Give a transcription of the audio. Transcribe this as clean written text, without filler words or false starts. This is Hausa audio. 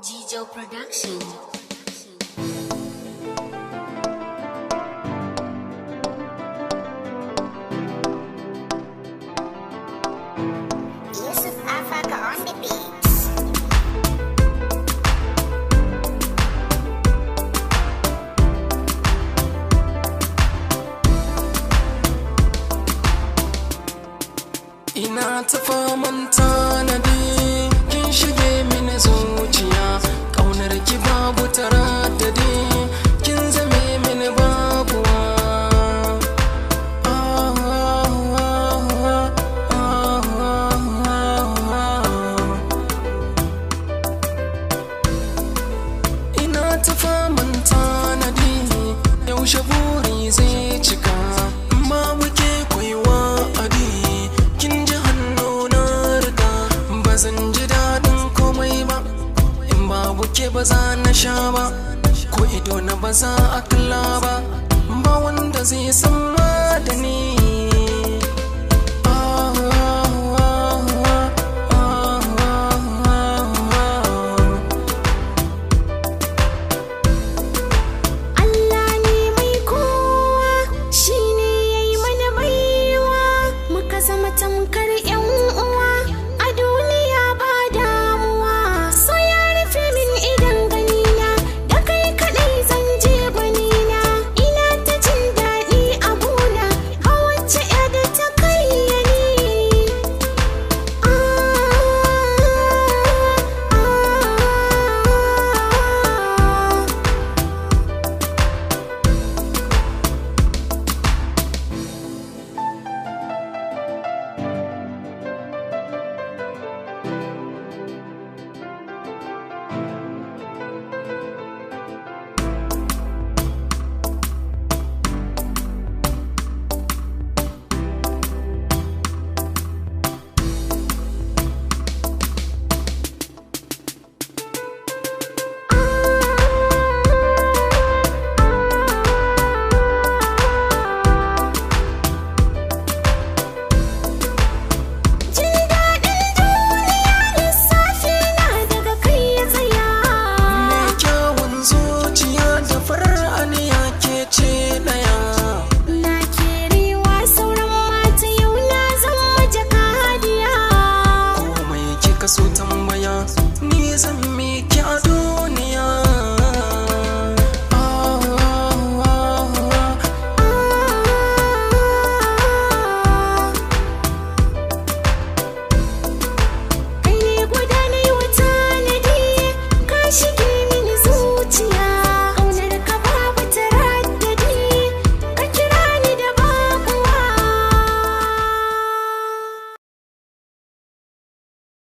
Jijo Production. Yusuf Africa on the beat. Ina ta faman tanadi kin shige mini zuciya, ƙaunar ki babu taraddadi, kin zame mini babuwa. Ina ta faman tanadi, yaushe buri zai cika, amma muke kwaiwa zan ji daɗin komai ba in babu ke ba za na sha ba, ko ido na ba za a kalla ba wanda zai san ma da ni.